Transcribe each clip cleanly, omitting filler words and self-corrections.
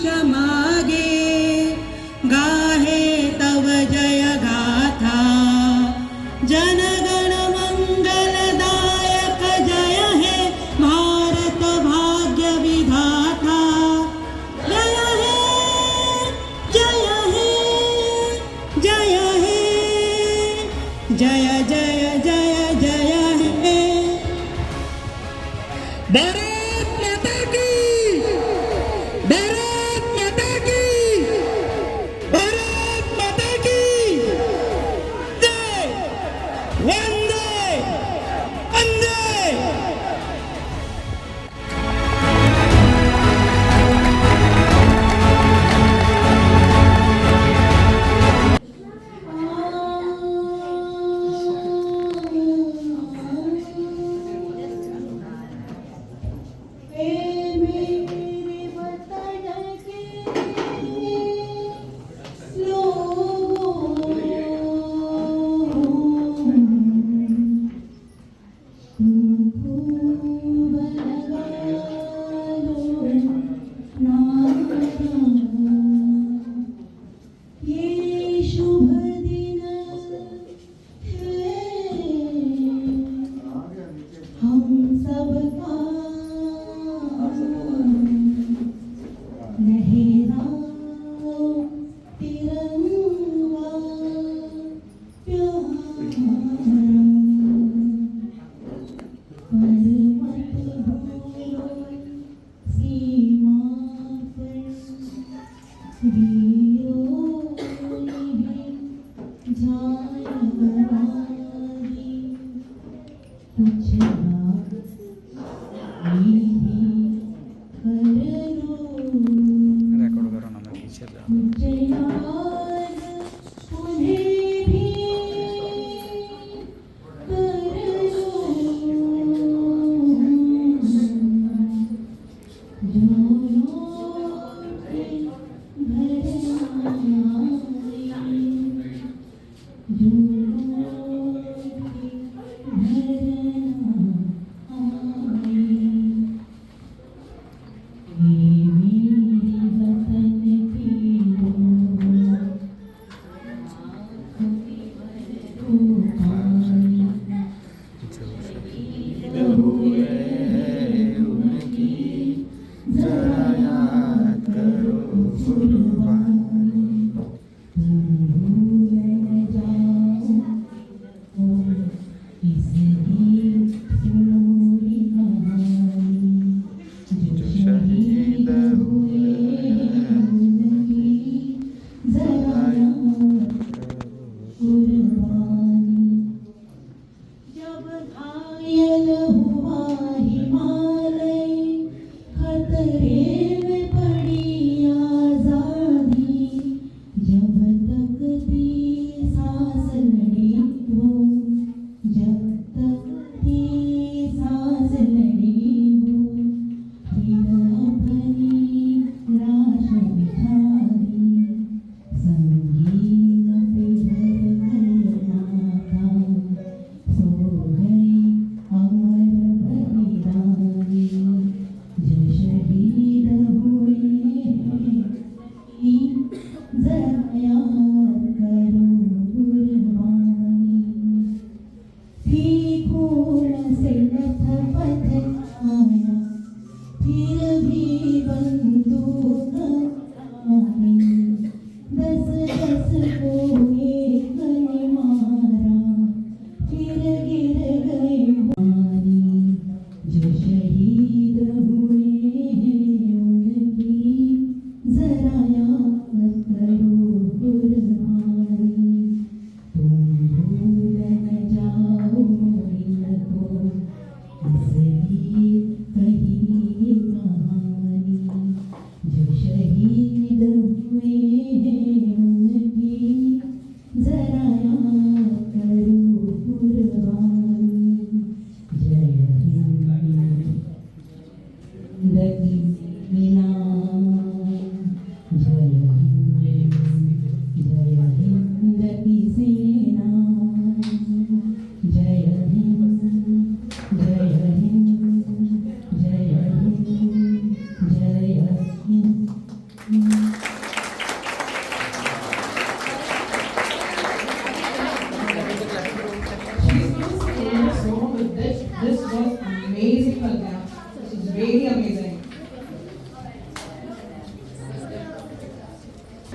ईश मागे गाहे तव जय गाथा जनगण मंगलदायक जय हे भारत भाग्य विधाता जय हे जय हे जय हे जय जय जय जय हे भारत माता की भारत माता की भारत माता की जय वंदे वंदे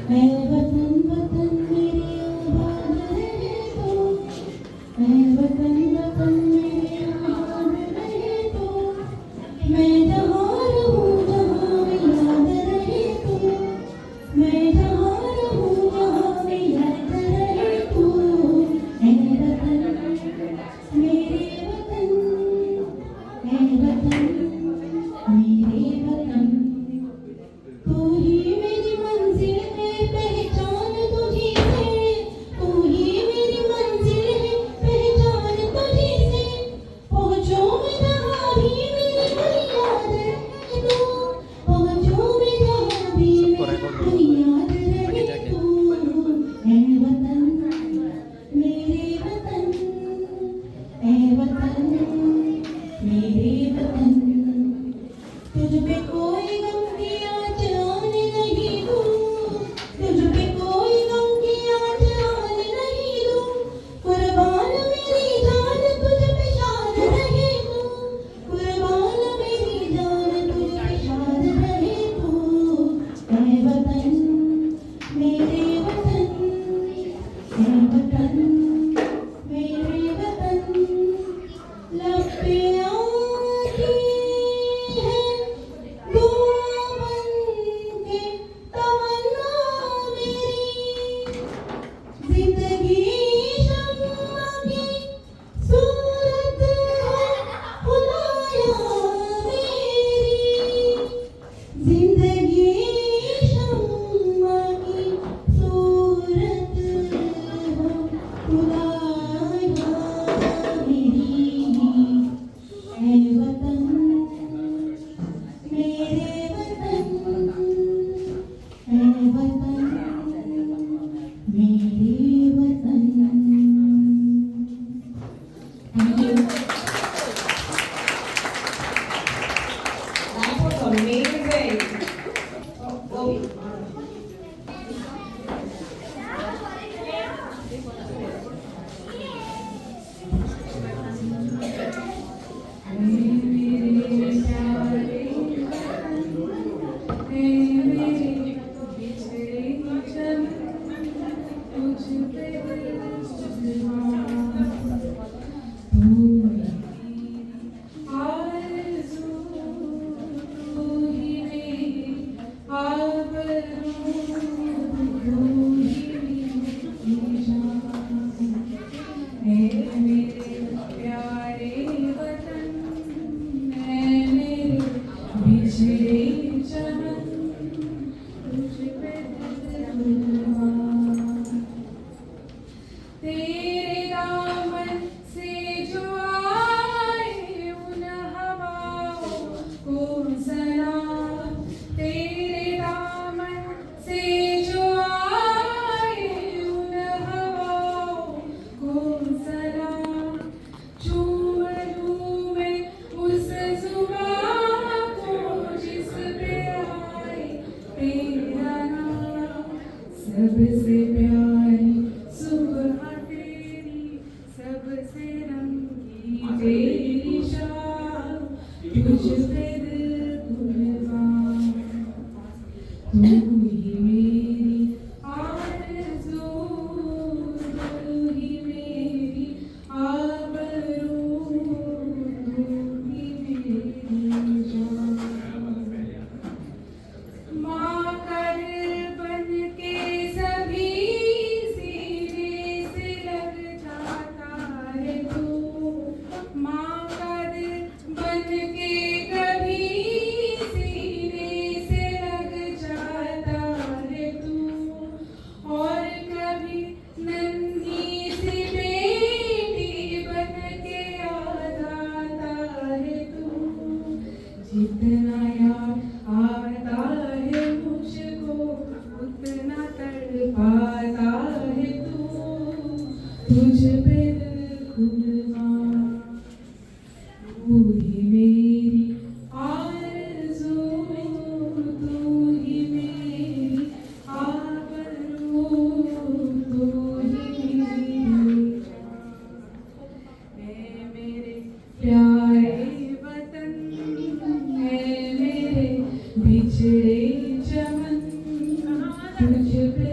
मैं वतन वतन मेरे आबाद रहे तो, मैं वतन वतन मेरे आबाद रहे तो, मैं जहाँ रहूँ जहाँ भी याद रहे तो, मैं जहाँ रहूँ जहाँ भी याद रहे तो, ऐ वतन मेरे वतन, ऐ वतन मेरे वतन, तू ही मेरी मंजिल है पहचान तुझी से, तू ही मेरी मंजिल है पहचान तुझी से, पहुँचो मैं जहाँ भी मेरी बुनियाद रहे तू, पहुँचो मैं जहाँ भी मेरी बुनियाद रहे तू, ऐ वतन मेरे वतन, ऐ वतन मेरे वतन, तुझ पे कोई गम की आँच आने नहीं दूँ, तुझ पे कोई गम की आँच आने नहीं दूँ, कुर्बान मेरी जान तुझ पे शाद रहे तू, कुर्बान मेरी जान तुझ पे शाद रहे तू, ऐ वतन मेरे वतन, ऐ वतन मेरे वतन, लब पे आती है दुआ बनके तमन्ना मेरी, जिंदगी शम्मा की सूरत है खुदाया मेरी, जिंदगी शम्मा की सूरत हो खुदाया मेरी, ऐ वतन मेरे वतन, ऐ वतन मेरे वतन। Thank you. That was amazing. Oh. तेरे दामन से जो आए उन हवाओं को सलाम, तेरे दामन से जो आए उन हवाओं को सलाम, चूम लूं मैं उस जुबां को जिस पे आए तेरा नाम, सबसे प्यारी सुबह तेरी, सबसे रंगी तेरी शाम, तुझ पे दिल कुर्बान, तू ही मेरी आरज़ू, तू ही मेरी आबरू, तू ही मेरी जान। माँ का दिल बन के सभी सीने से लग जाता है तू, माँ का दिल बन के कभी सीने से लग जाता है तू, और कभी नन्ही सी बेटी बन के आ जाता है तू, जितना याद आता है मुझको उतना तड़पाता है तू, तुझ पे दिल कुर्बान, तू ही मेरी आरज़ू, तू ही मेरी आबरू, तू ही मेरी जान, ऐ मेरे प्यारे वतन, ऐ मेरे बिछड़े चमन, तुझ पे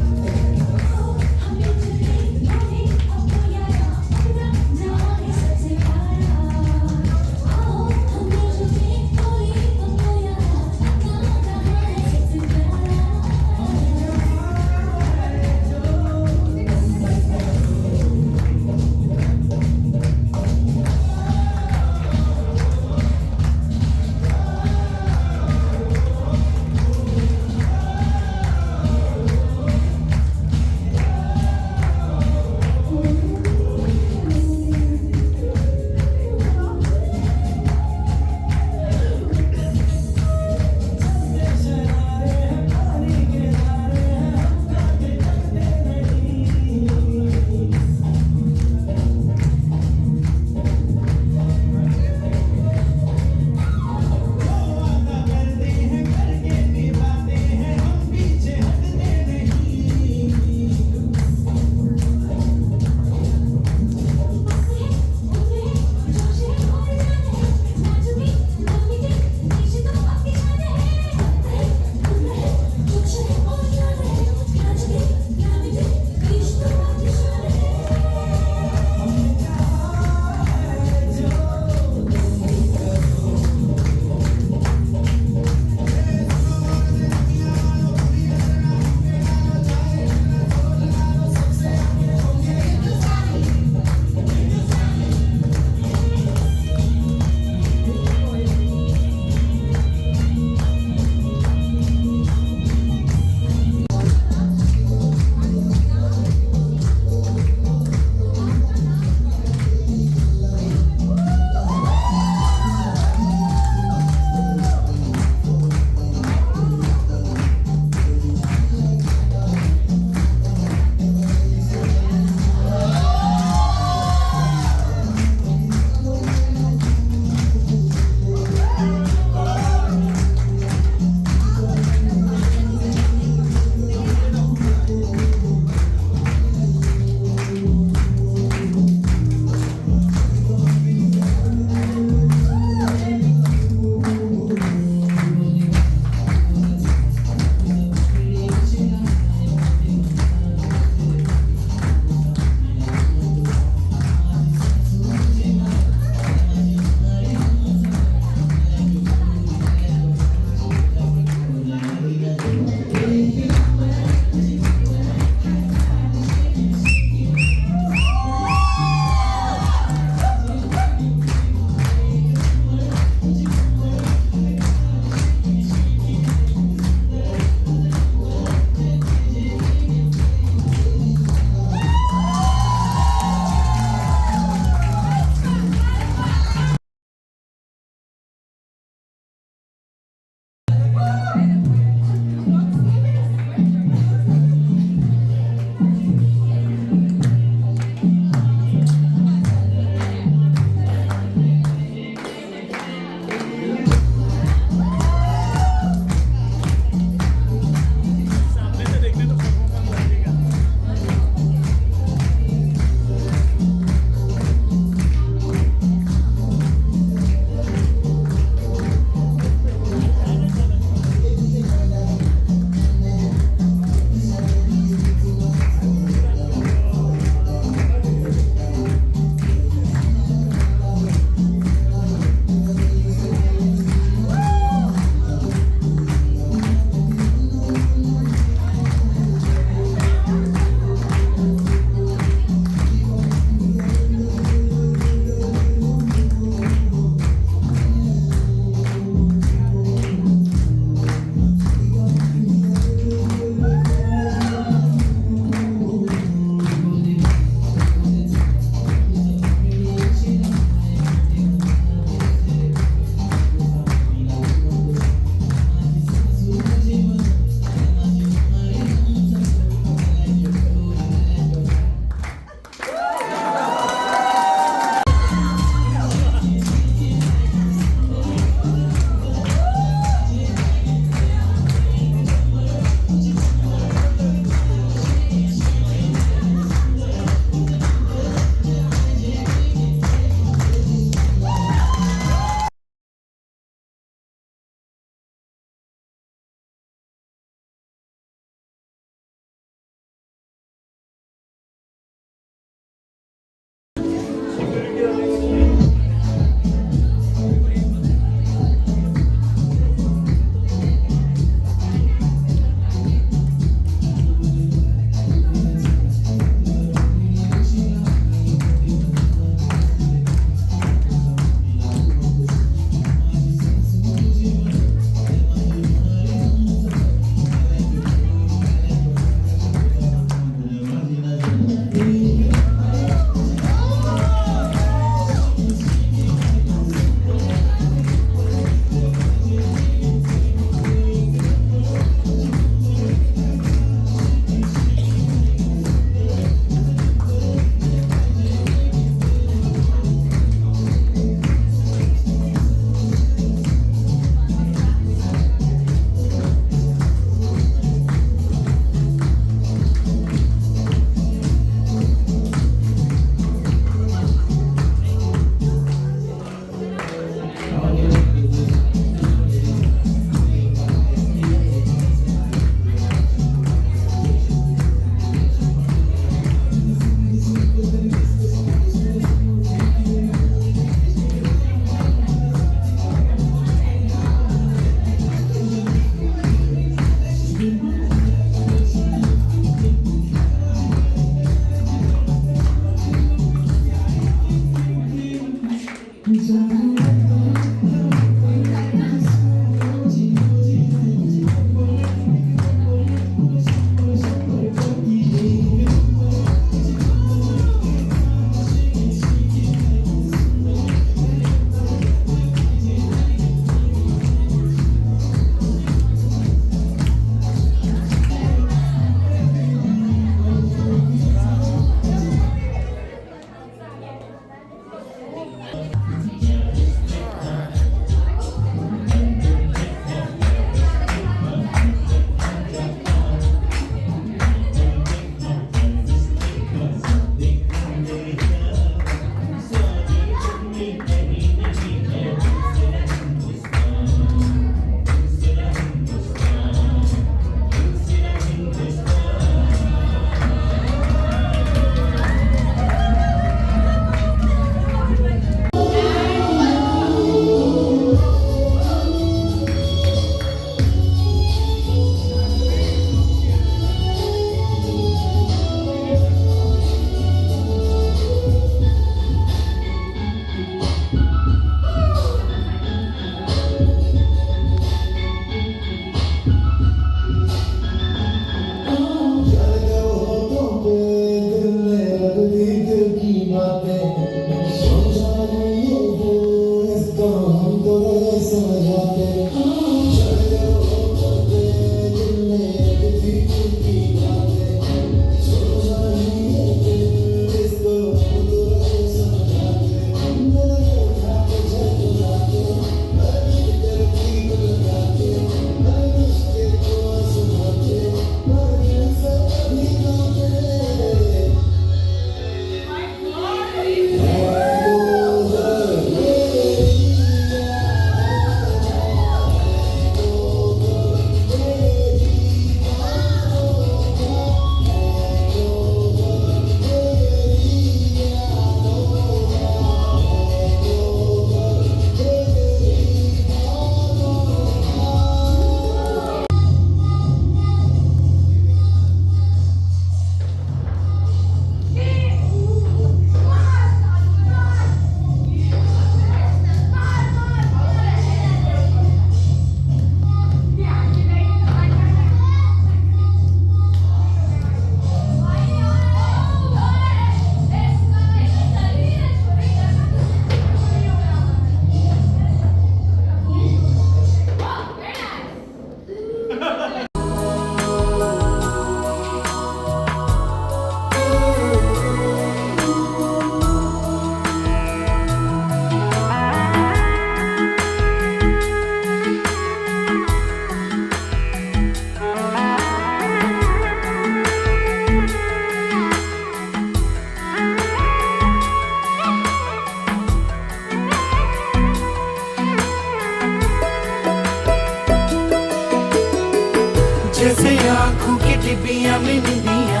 जैसे आँखों की डिबिया में निंदिया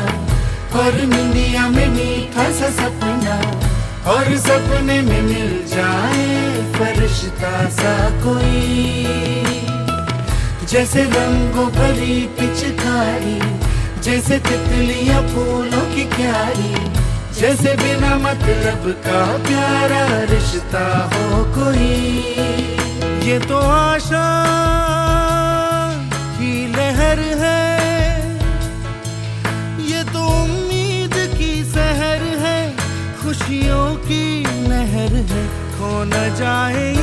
और निंदिया में मीठा सा सपना और सपने में मिल जाए फरिश्ता सा कोई। जैसे रंगों भरी पिचकारी, जैसे तितलियां फूलों की क्यारी, जैसे बिना मतलब का प्यारा रिश्ता हो कोई। ये तो आशा की लहर है, ये तो उम्मीद की सहर है, खुशियों की लहर है, खो न जाए